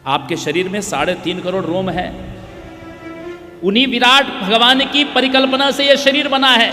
आपके शरीर में 3.5 करोड़ रोम है। उन्हीं विराट भगवान की परिकल्पना से यह शरीर बना है।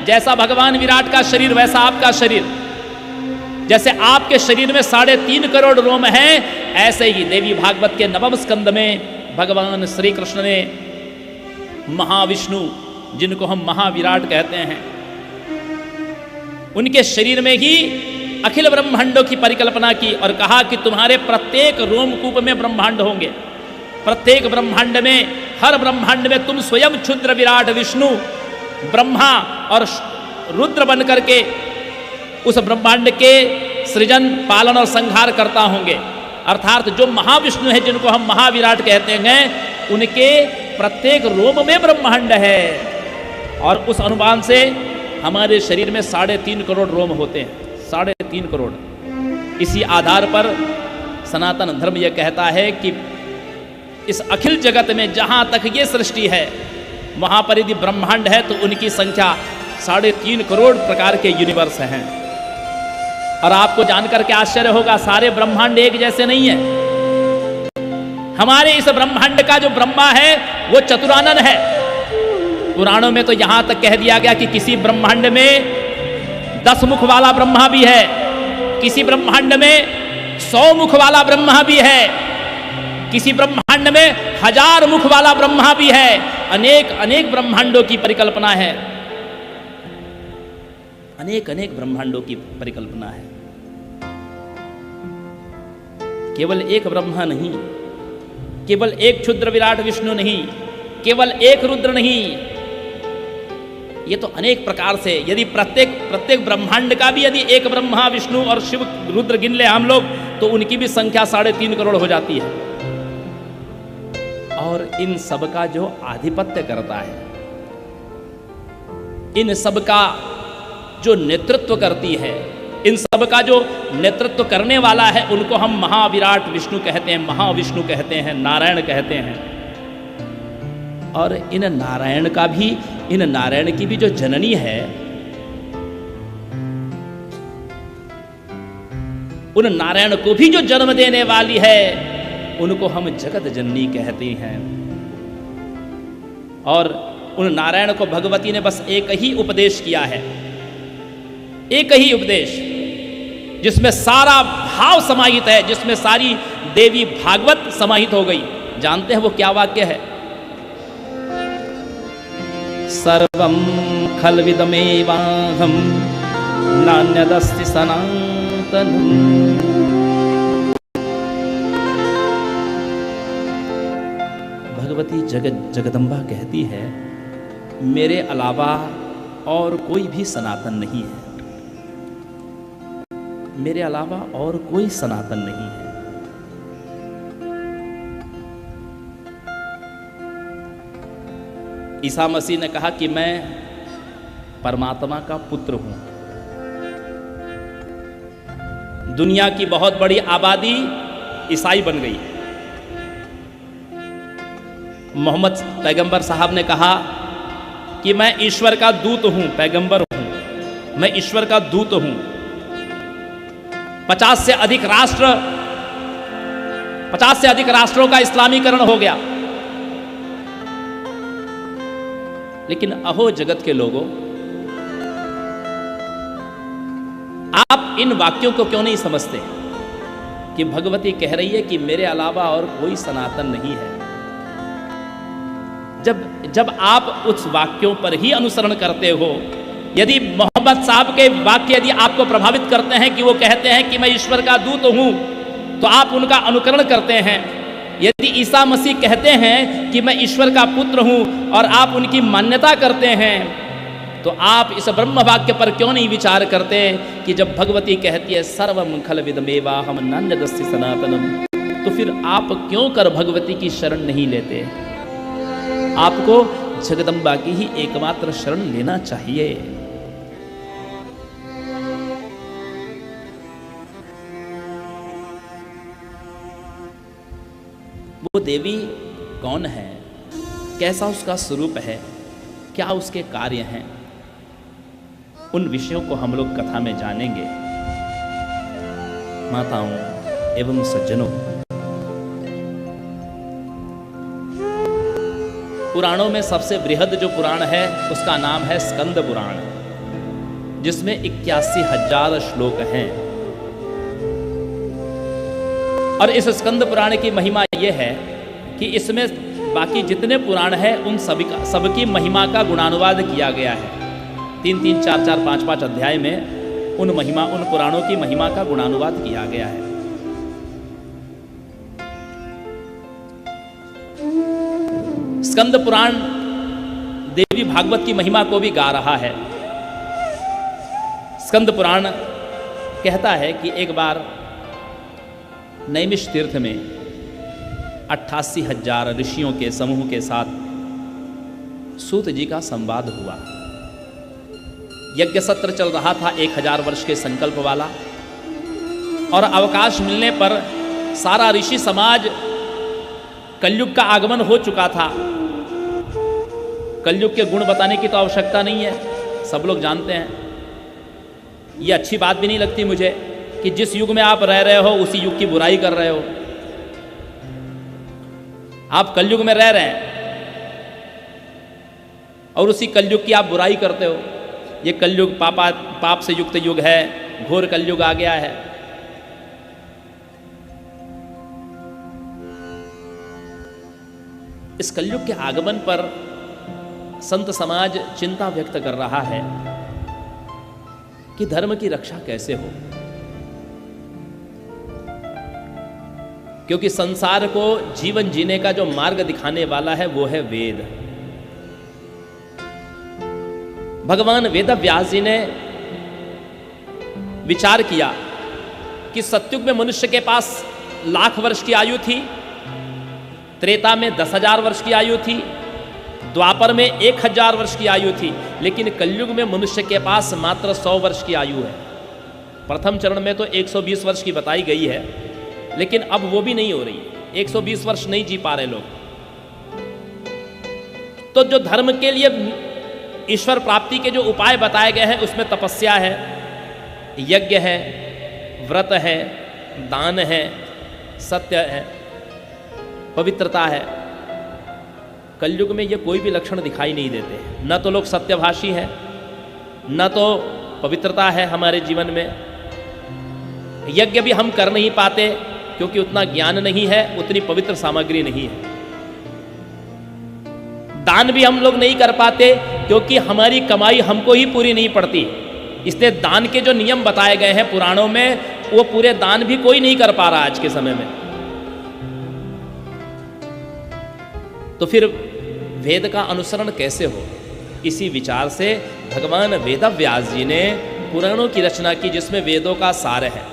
जैसा भगवान विराट का शरीर वैसा आपका शरीर। जैसे आपके शरीर में 3.5 करोड़ रोम है, ऐसे ही देवी भागवत के 9वें स्कंद में भगवान श्री कृष्ण ने महाविष्णु, जिनको हम महाविराट कहते हैं, उनके शरीर में ही अखिल ब्रह्मांडों की परिकल्पना की और कहा कि तुम्हारे प्रत्येक रोमकूप में ब्रह्मांड होंगे। प्रत्येक ब्रह्मांड में, हर ब्रह्मांड में तुम स्वयं क्षुद्र विराट विष्णु ब्रह्मा और रुद्र बन करके उस ब्रह्मांड के सृजन, पालन और संहार करता होंगे। अर्थात जो महाविष्णु है, जिनको हम महाविराट कहते हैं, उनके प्रत्येक रोम में ब्रह्मांड है। और उस अनुमान से हमारे शरीर में 3.5 करोड़ रोम होते हैं। 3.5 करोड़। इसी आधार पर सनातन धर्म यह कहता है कि इस अखिल जगत में जहां तक ये सृष्टि है, वहां पर यदि ब्रह्मांड है तो उनकी संख्या 3.5 करोड़ प्रकार के यूनिवर्स हैं। और आपको जानकर के आश्चर्य होगा, सारे ब्रह्मांड एक जैसे नहीं है। हमारे इस ब्रह्मांड का जो ब्रह्मा है वो चतुरानन है। पुराणों में तो यहां तक कह दिया गया कि किसी ब्रह्मांड में 10 मुख वाला ब्रह्मा भी है, किसी ब्रह्मांड में 100 मुख वाला ब्रह्मा भी है, किसी ब्रह्मांड में 1000 मुख वाला ब्रह्मा भी है। अनेक अनेक ब्रह्मांडों की परिकल्पना है। अनेक अनेक ब्रह्मांडों की परिकल्पना है। केवल एक ब्रह्मा नहीं, केवल एक क्षुद्र विराट विष्णु नहीं, केवल एक रुद्र नहीं, ये तो अनेक प्रकार से, यदि प्रत्येक ब्रह्मांड का भी यदि एक ब्रह्मा विष्णु और शिव रुद्र गिन ले हम लोग, तो उनकी भी संख्या 3.5 करोड़ हो जाती है। और इन सब का जो आधिपत्य करता है, इन सब का जो नेतृत्व करती है, इन सब का जो नेतृत्व करने वाला है, उनको हम महाविराट विष्णु कहते हैं, महाविष्णु कहते हैं, नारायण कहते हैं। और इन नारायण की भी जो जननी है, उन नारायण को भी जो जन्म देने वाली है, उनको हम जगत जननी कहते हैं। और उन नारायण को भगवती ने बस एक ही उपदेश किया है, एक ही उपदेश, जिसमें सारा भाव समाहित है, जिसमें सारी देवी भागवत समाहित हो गई। जानते हैं वो क्या वाक्य है? सर्वं खल्विदमेवाहं नान्यदस्ति सनातनम्। भगवती जगदम्बा कहती है, मेरे अलावा और कोई भी सनातन नहीं है, मेरे अलावा और कोई सनातन नहीं है। ईसा मसीह ने कहा कि मैं परमात्मा का पुत्र हूं। दुनिया की बहुत बड़ी आबादी ईसाई बन गई। मोहम्मद पैगंबर साहब ने कहा कि मैं ईश्वर का दूत हूं, पैगंबर हूं, मैं ईश्वर का दूत हूं। 50 से अधिक राष्ट्रों का इस्लामीकरण हो गया। लेकिन अहो जगत के लोगों, आप इन वाक्यों को क्यों नहीं समझते कि भगवती कह रही है कि मेरे अलावा और कोई सनातन नहीं है। जब आप उस वाक्यों पर ही अनुसरण करते हो, यदि मोहम्मद साहब के वाक्य यदि आपको प्रभावित करते हैं कि वो कहते हैं कि मैं ईश्वर का दूत हूं, तो आप उनका अनुकरण करते हैं। यदि ईसा मसीह कहते हैं कि मैं ईश्वर का पुत्र हूं और आप उनकी मान्यता करते हैं, तो आप इस ब्रह्म वाक्य पर क्यों नहीं विचार करते कि जब भगवती कहती है सर्वं खल्विदमेवाहं नान्यदस्ति सनातनम्, तो फिर आप क्यों कर भगवती की शरण नहीं लेते? आपको जगदम्बा की ही एकमात्र शरण लेना चाहिए। वो देवी कौन है, कैसा उसका स्वरूप है, क्या उसके कार्य हैं, उन विषयों को हम लोग कथा में जानेंगे। माताओं एवं सज्जनों, पुराणों में सबसे बृहद जो पुराण है उसका नाम है स्कंद पुराण, जिसमें 81,000 श्लोक हैं। और इस स्कंद पुराण की महिमा यह है कि इसमें बाकी जितने पुराण हैं उन सबकी महिमा का गुणानुवाद किया गया है। 3-3, 4-4, 5-5 अध्याय में उन पुराणों की महिमा का गुणानुवाद किया गया है। स्कंद पुराण देवी भागवत की महिमा को भी गा रहा है। स्कंद पुराण कहता है कि एक बार नैमिष तीर्थ में 88,000 ऋषियों के समूह के साथ सूत जी का संवाद हुआ। यज्ञ सत्र चल रहा था 1000 वर्ष के संकल्प वाला, और अवकाश मिलने पर सारा ऋषि समाज, कलयुग का आगमन हो चुका था। कलयुग के गुण बताने की तो आवश्यकता नहीं है, सब लोग जानते हैं। ये अच्छी बात भी नहीं लगती मुझे कि जिस युग में आप रह रहे हो उसी युग की बुराई कर रहे हो। आप कलयुग में रह रहे हैं और उसी कलयुग की आप बुराई करते हो। ये कलयुग पाप से युक्त युग है, घोर कलयुग आ गया है। इस कलयुग के आगमन पर संत समाज चिंता व्यक्त कर रहा है कि धर्म की रक्षा कैसे हो, क्योंकि संसार को जीवन जीने का जो मार्ग दिखाने वाला है वो है वेद। भगवान वेद व्यास जी ने विचार किया कि सतयुग में मनुष्य के पास 1,00,000 वर्ष की आयु थी, त्रेता में 10,000 वर्ष की आयु थी, द्वापर में 1,000 वर्ष की आयु थी, लेकिन कलयुग में मनुष्य के पास मात्र 100 वर्ष की आयु है। प्रथम चरण में तो 120 वर्ष की बताई गई है, लेकिन अब वो भी नहीं हो रही है। 120 वर्ष नहीं जी पा रहे लोग। तो जो धर्म के लिए ईश्वर प्राप्ति के जो उपाय बताए गए हैं उसमें तपस्या है, यज्ञ है, व्रत है, दान है, सत्य है, पवित्रता है। कलयुग में ये कोई भी लक्षण दिखाई नहीं देते। न तो लोग सत्यभाषी हैं, न तो पवित्रता है हमारे जीवन में। यज्ञ भी हम कर नहीं पाते क्योंकि उतना ज्ञान नहीं है, उतनी पवित्र सामग्री नहीं है। दान भी हम लोग नहीं कर पाते क्योंकि हमारी कमाई हमको ही पूरी नहीं पड़ती। इसलिए दान के जो नियम बताए गए हैं पुराणों में, वो पूरे दान भी कोई नहीं कर पा रहा आज के समय में। तो फिर वेद का अनुसरण कैसे हो? इसी विचार से भगवान वेद व्यास जी ने पुराणों की रचना की, जिसमें वेदों का सार है।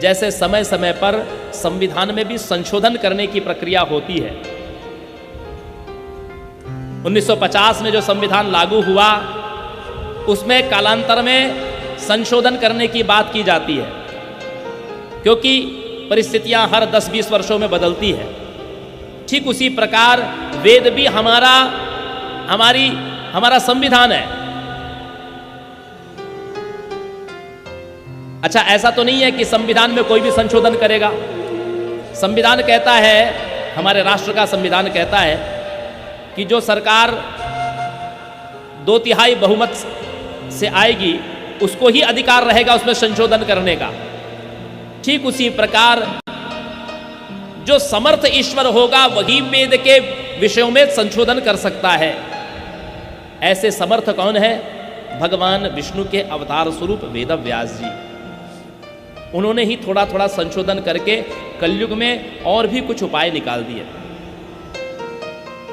जैसे समय समय पर संविधान में भी संशोधन करने की प्रक्रिया होती है। 1950 में जो संविधान लागू हुआ उसमें कालांतर में संशोधन करने की बात की जाती है, क्योंकि परिस्थितियां हर 10-20 वर्षों में बदलती है। ठीक उसी प्रकार वेद भी हमारा संविधान है। अच्छा, ऐसा तो नहीं है कि संविधान में कोई भी संशोधन करेगा। संविधान कहता है, हमारे राष्ट्र का संविधान कहता है कि जो सरकार 2/3 बहुमत से आएगी उसको ही अधिकार रहेगा उसमें संशोधन करने का। ठीक उसी प्रकार जो समर्थ ईश्वर होगा वही वेद के विषयों में संशोधन कर सकता है। ऐसे समर्थ कौन है? भगवान विष्णु के अवतार स्वरूप वेद व्यास जी। उन्होंने ही थोड़ा थोड़ा संशोधन करके कलयुग में और भी कुछ उपाय निकाल दिए।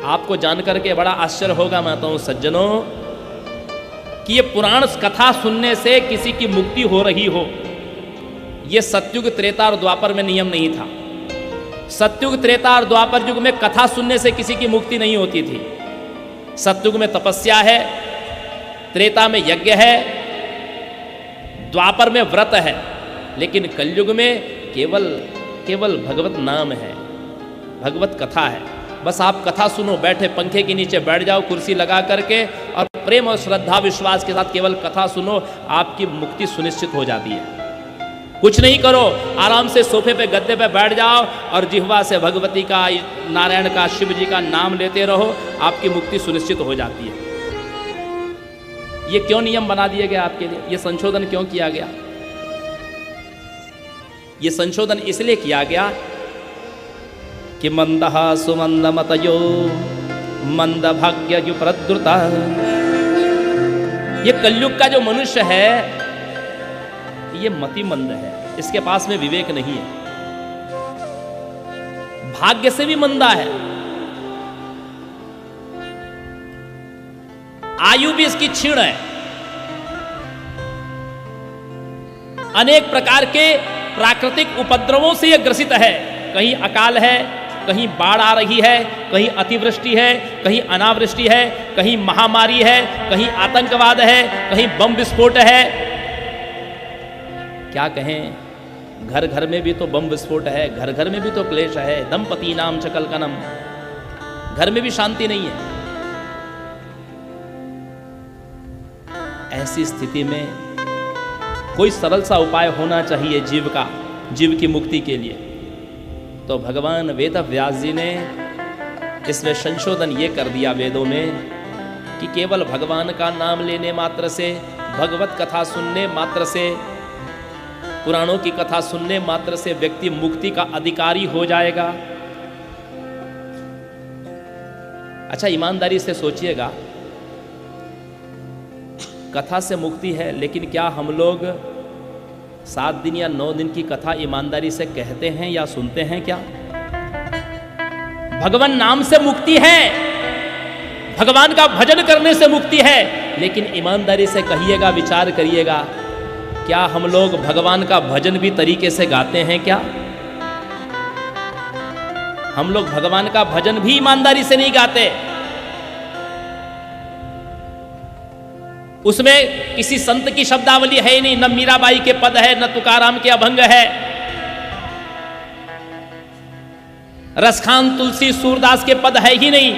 आपको जानकर के बड़ा आश्चर्य होगा माताओं सज्जनों कि ये पुराण कथा सुनने से किसी की मुक्ति हो रही हो, ये सतयुग, त्रेता और द्वापर में नियम नहीं था। सतयुग, त्रेता और द्वापर युग में कथा सुनने से किसी की मुक्ति नहीं होती थी। सतयुग में तपस्या है, त्रेता में यज्ञ है, द्वापर में व्रत है, लेकिन कलयुग में केवल भगवत नाम है, भगवत कथा है। बस आप कथा सुनो, बैठे पंखे के नीचे बैठ जाओ कुर्सी लगा करके और प्रेम और श्रद्धा विश्वास के साथ केवल कथा सुनो, आपकी मुक्ति सुनिश्चित हो जाती है। कुछ नहीं करो, आराम से सोफे पे गद्दे पे बैठ जाओ और जिह्वा से भगवती का, नारायण का, शिव जी का नाम लेते रहो, आपकी मुक्ति सुनिश्चित हो जाती है। ये क्यों नियम बना दिए गए आपके लिए? ये संशोधन क्यों किया गया? ये संशोधन इसलिए किया गया कि मंदः सुमंदमतयो मंदभाग्ययुप्रद्रुता, ये कलयुग का जो मनुष्य है ये मति मंद है, इसके पास में विवेक नहीं है, भाग्य से भी मंदा है, आयु भी इसकी क्षीण है, अनेक प्रकार के प्राकृतिक उपद्रवों से यह ग्रसित है। कहीं अकाल है, कहीं बाढ़ आ रही है, कहीं अतिवृष्टि है, कहीं अनावृष्टि है, कहीं महामारी है, कहीं आतंकवाद है, कहीं बम विस्फोट है। क्या कहें, घर घर में भी तो बम विस्फोट है, घर घर में भी तो क्लेश है, दंपति नाम च कलकनम, घर में भी शांति नहीं है। ऐसी स्थिति में कोई सरल सा उपाय होना चाहिए जीव का, जीव की मुक्ति के लिए। तो भगवान वेद व्यास जी ने इसमें संशोधन ये कर दिया वेदों में कि केवल भगवान का नाम लेने मात्र से, भगवत कथा सुनने मात्र से, पुराणों की कथा सुनने मात्र से व्यक्ति मुक्ति का अधिकारी हो जाएगा। अच्छा, ईमानदारी से सोचिएगा, कथा से मुक्ति है, लेकिन क्या हम लोग 7 दिन या 9 दिन की कथा ईमानदारी से कहते हैं या सुनते हैं? क्या भगवान नाम से मुक्ति है, भगवान का भजन करने से मुक्ति है, लेकिन ईमानदारी से कहिएगा, विचार करिएगा, क्या हम लोग भगवान का भजन भी तरीके से गाते हैं? क्या हम लोग भगवान का भजन भी ईमानदारी से नहीं गाते? उसमें किसी संत की शब्दावली है ही नहीं, न मीराबाई के पद है, न तुकाराम के अभंग है, रसखान तुलसी सूरदास के पद है ही नहीं।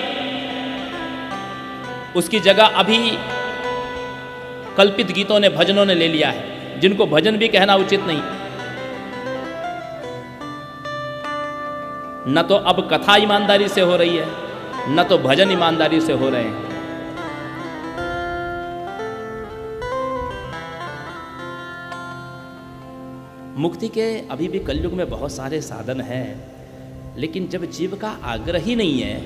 उसकी जगह अभी कल्पित गीतों ने, भजनों ने ले लिया है, जिनको भजन भी कहना उचित नहीं। न तो अब कथा ईमानदारी से हो रही है, न तो भजन ईमानदारी से हो रहे हैं। मुक्ति के अभी भी कलयुग में बहुत सारे साधन हैं, लेकिन जब जीव का आग्रह ही नहीं है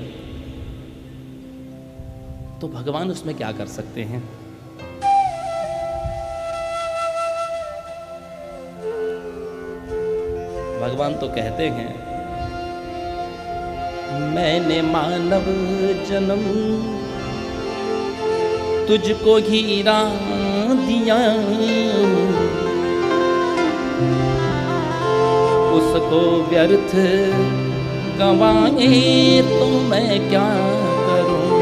तो भगवान उसमें क्या कर सकते हैं? भगवान तो कहते हैं, मैंने मानव जन्म तुझको हीरा दिया, उसको व्यर्थ गंवाए तो मैं क्या करूं?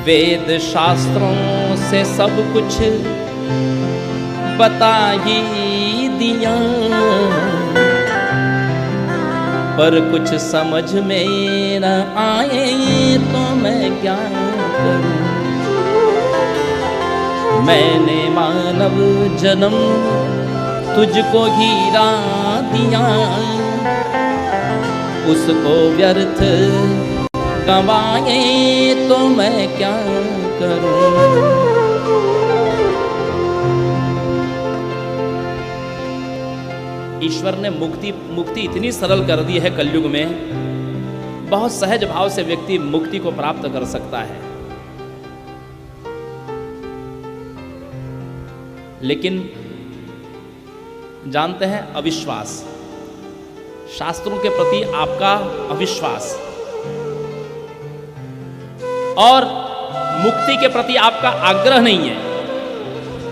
वेद शास्त्रों से सब कुछ बता ही दिया, पर कुछ समझ में न आए तो मैं क्या करूं? मैंने मानव जन्म तुझको हीरा दिया, उसको व्यर्थ गंवाए तो मैं क्या करूं? ईश्वर ने मुक्ति इतनी सरल कर दी है कलयुग में, बहुत सहज भाव से व्यक्ति मुक्ति को प्राप्त कर सकता है। लेकिन जानते हैं, अविश्वास, शास्त्रों के प्रति आपका अविश्वास और मुक्ति के प्रति आपका आग्रह नहीं है,